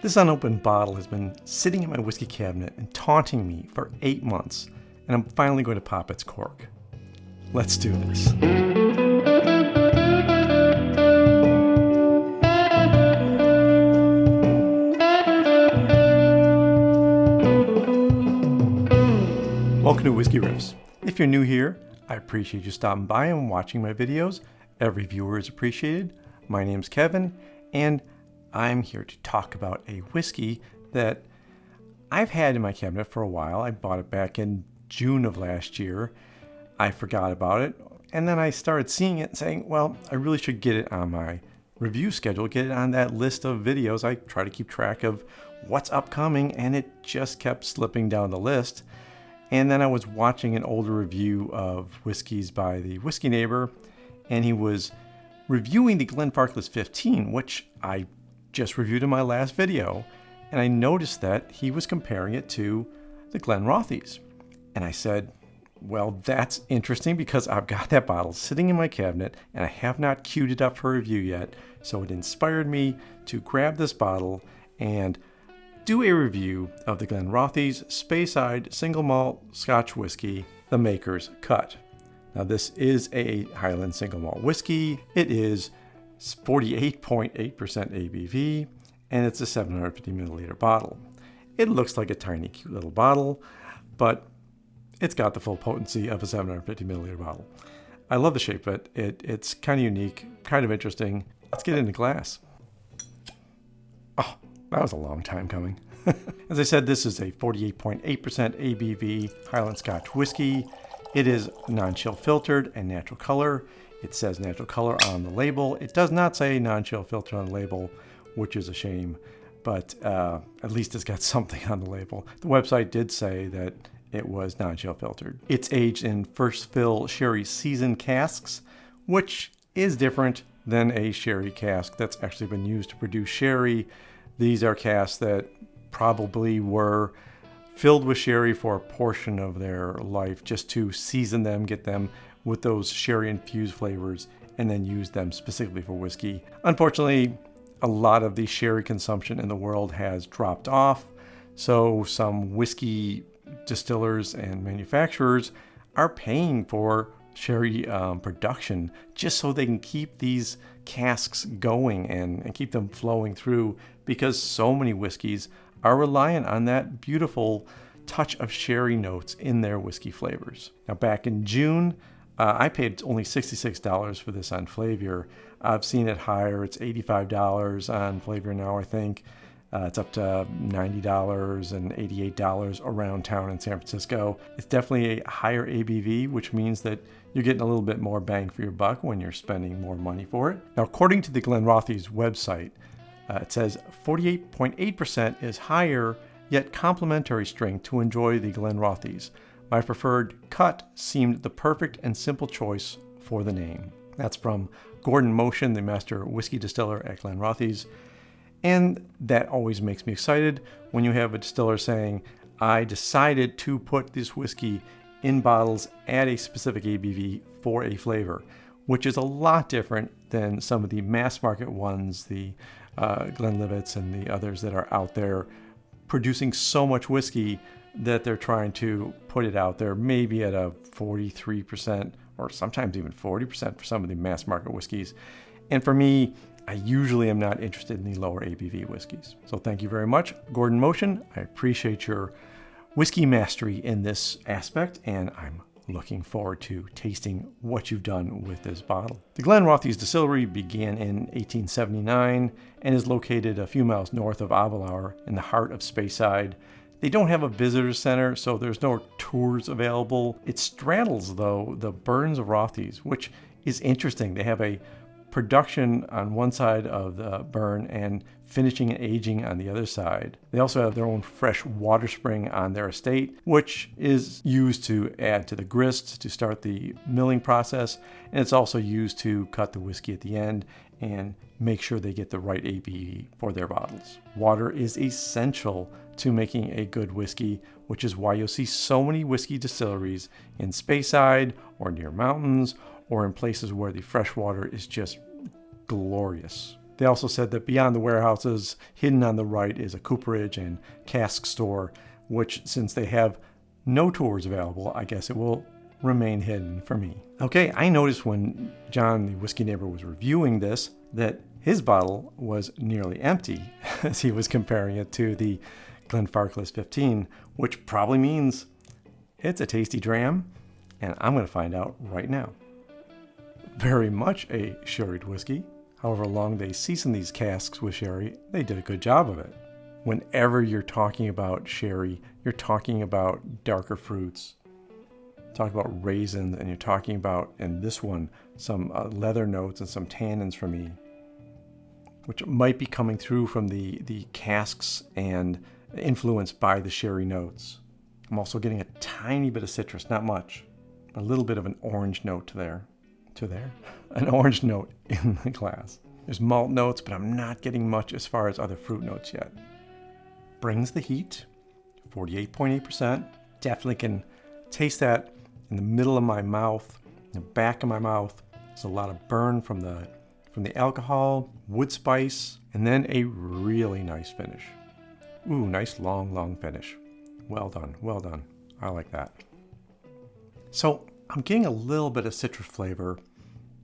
This unopened bottle has been sitting in my whiskey cabinet and taunting me for 8 months, and I'm finally going to pop its cork. Let's do this. Welcome to Whisky Riffs. If you're new here, I appreciate you stopping by and watching my videos. Every viewer is appreciated. My name's Kevin, and I'm here to talk about a whiskey that I've had in my cabinet for a while. I bought it back in June of last year. I forgot about it, and then I started seeing it and saying, well, I really should get it on my review schedule, get it on that list of videos. I try to keep track of what's upcoming, and it just kept slipping down the list. And then I was watching an older review of whiskeys by the Whiskey Neighbor, and he was reviewing the Glenfarclas 15, which I just reviewed in my last video, and I noticed that he was comparing it to the Glenrothes. And I said, well, that's interesting because I've got that bottle sitting in my cabinet and I have not queued it up for review yet. So it inspired me to grab this bottle and do a review of the Glenrothes Speyside Single Malt Scotch Whiskey, the Maker's Cut. Now this is a Highland Single Malt Whiskey. It is 48.8% ABV, and it's a 750 milliliter bottle. It looks like a tiny, cute little bottle, but it's got the full potency of a 750 milliliter bottle. I love the shape of it. It's kind of unique, kind of interesting. Let's get it in the glass. Oh, that was a long time coming. As I said, this is a 48.8% ABV Highland Scotch whiskey. It is non-chill filtered and natural color. It says natural color on the label. It does not say non-chill filter on the label, which is a shame, but at least it's got something on the label. The website did say that it was non-chill filtered. It's aged in first fill sherry seasoned casks, which is different than a sherry cask that's actually been used to produce sherry. These are casks that probably were filled with sherry for a portion of their life just to season them, get them with those sherry infused flavors, and then use them specifically for whiskey. Unfortunately, a lot of the sherry consumption in the world has dropped off, so some whiskey distillers and manufacturers are paying for sherry production just so they can keep these casks going and keep them flowing through, because so many whiskeys are reliant on that beautiful touch of sherry notes in their whiskey flavors. Now back in June, I paid only $66 for this on Flavier. I've seen it higher. It's $85 on Flavier now, I think. It's up to $90 and $88 around town in San Francisco. It's definitely a higher ABV, which means that you're getting a little bit more bang for your buck when you're spending more money for it. Now, according to the Glenrothes website, it says 48.8% is higher, yet complementary strength to enjoy the Glenrothes. My preferred cut seemed the perfect and simple choice for the name. That's from Gordon Motion, the master whiskey distiller at Glenrothes. And that always makes me excited when you have a distiller saying, I decided to put this whiskey in bottles at a specific ABV for a flavor, which is a lot different than some of the mass market ones, the Glenlivets and the others that are out there producing so much whiskey that they're trying to put it out there maybe at a 43% or sometimes even 40% for some of the mass market whiskeys. And for me, I usually am not interested in the lower ABV whiskeys. So thank you very much, Gordon Motion. I appreciate your whiskey mastery in this aspect, and I'm looking forward to tasting what you've done with this bottle. The Glenrothes Distillery began in 1879 and is located a few miles north of Lavalier in the heart of Speyside. They don't have a visitor center, so there's no tours available. It straddles, though, the Burns of Rothes, which is interesting. They have a production on one side of the burn and finishing and aging on the other side. They also have their own fresh water spring on their estate, which is used to add to the grist to start the milling process, and it's also used to cut the whiskey at the end and make sure they get the right ABV for their bottles. Water is essential to making a good whiskey, which is why you'll see so many whiskey distilleries in Speyside or near mountains or in places where the fresh water is just glorious. They also said that beyond the warehouses, hidden on the right is a cooperage and cask store, which, since they have no tours available, I guess it will remain hidden for me. Okay, I noticed when John, the whiskey neighbor, was reviewing this that his bottle was nearly empty as he was comparing it to the Glenfarclas 15, which probably means it's a tasty dram, and I'm going to find out right now. Very much a sherried whiskey. However long they season these casks with sherry, they did a good job of it. Whenever you're talking about sherry, you're talking about darker fruits, talking about raisins, and you're talking about, in this one, some leather notes and some tannins for me, which might be coming through from the casks and influenced by the sherry notes. I'm also getting a tiny bit of citrus, not much, a little bit of an orange note an orange note in the glass. There's malt notes, but I'm not getting much as far as other fruit notes yet. Brings the heat, 48.8%. Definitely can taste that in the middle of my mouth, in the back of my mouth. There's a lot of burn from the alcohol, wood spice, and then a really nice finish. Ooh, nice long finish. Well done, well done. I like that. So I'm getting a little bit of citrus flavor,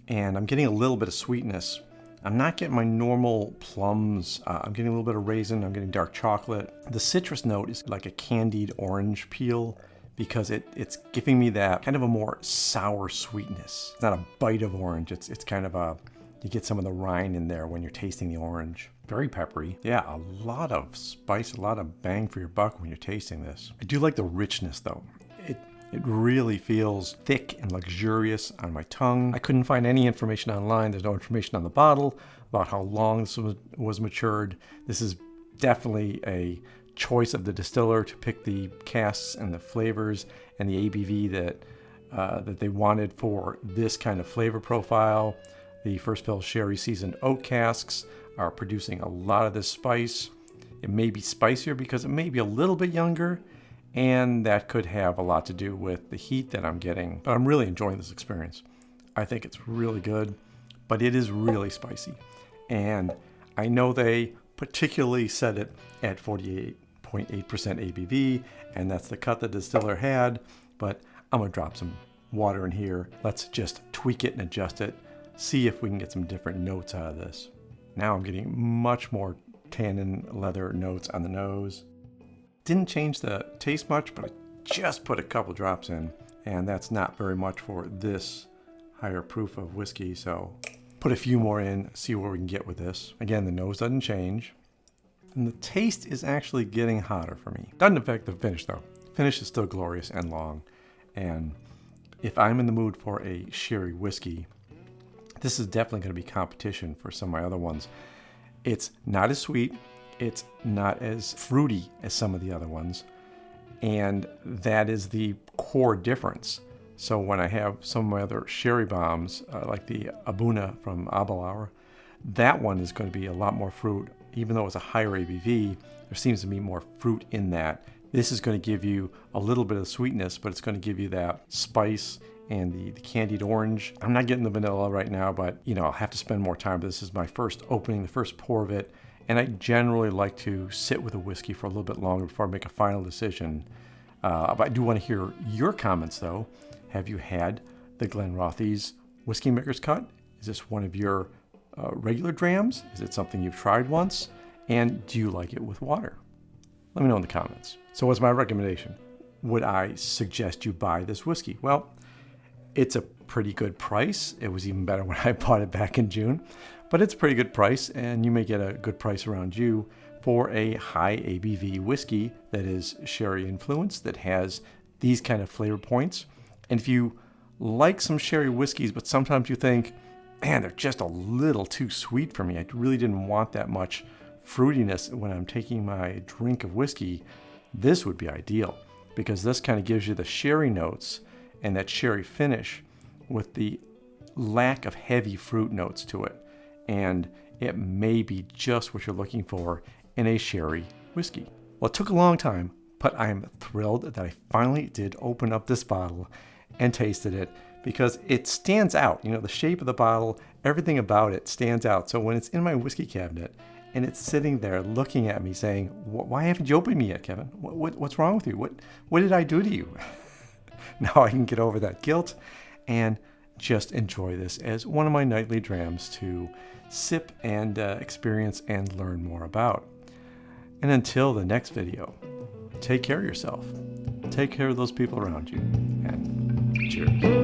and I'm getting a little bit of sweetness. I'm not getting my normal plums. I'm getting a little bit of raisin. I'm getting dark chocolate. The citrus note is like a candied orange peel because it's giving me that kind of a more sour sweetness. It's not a bite of orange. It's kind of you get some of the rind in there when you're tasting the orange. Very peppery. Yeah, a lot of spice, a lot of bang for your buck when you're tasting this. I do like the richness though. It really feels thick and luxurious on my tongue. I couldn't find any information online. There's no information on the bottle about how long this was matured. This is definitely a choice of the distiller to pick the casks and the flavors and the ABV that they wanted for this kind of flavor profile. The first fill sherry seasoned oak casks are producing a lot of this spice. It may be spicier because it may be a little bit younger, and that could have a lot to do with the heat that I'm getting. But I'm really enjoying this experience. I think it's really good, but it is really spicy. And I know they particularly set it at 48.8% ABV, and that's the cut the distiller had, but I'm gonna drop some water in here. Let's just tweak it and adjust it, see if we can get some different notes out of this. Now I'm getting much more tannin leather notes on the nose. Didn't change the taste much, but I just put a couple drops in, and that's not very much for this higher proof of whiskey, so put a few more in, see what we can get with this. Again, the nose doesn't change, and the taste is actually getting hotter for me. Doesn't affect the finish though. Finish is still glorious and long, and if I'm in the mood for a sherry whiskey, this is definitely going to be competition for some of my other ones. It's not as sweet, it's not as fruity as some of the other ones, and that is the core difference. So when I have some of my other sherry bombs, like the Abuna from Lavalier, that one is going to be a lot more fruit. Even though it's a higher ABV, there seems to be more fruit in that. This is going to give you a little bit of sweetness, but it's going to give you that spice and the candied orange. I'm not getting the vanilla right now, but I'll have to spend more time. This is my first opening, the first pour of it, and I generally like to sit with a whiskey for a little bit longer before I make a final decision. But I do want to hear your comments though. Have you had the Glenrothes Whiskey Maker's Cut? Is this one of your regular drams? Is it something you've tried once? And do you like it with water? Let me know in the comments. So what's my recommendation? Would I suggest you buy this whiskey? Well, it's a pretty good price. It was even better when I bought it back in June, but it's a pretty good price, and you may get a good price around you for a high ABV whiskey that is sherry influenced, that has these kind of flavor points. And if you like some sherry whiskeys, but sometimes you think, man, they're just a little too sweet for me. I really didn't want that much fruitiness when I'm taking my drink of whiskey. This would be ideal because this kind of gives you the sherry notes and that sherry finish with the lack of heavy fruit notes to it. And it may be just what you're looking for in a sherry whiskey. Well, it took a long time, but I'm thrilled that I finally did open up this bottle and tasted it, because it stands out. You know, the shape of the bottle, everything about it stands out. So when it's in my whiskey cabinet and it's sitting there looking at me saying, why haven't you opened me yet, Kevin? What's wrong with you? What did I do to you? Now I can get over that guilt and just enjoy this as one of my nightly drams to sip and experience and learn more about. And until the next video, take care of yourself. Take care of those people around you. And cheers.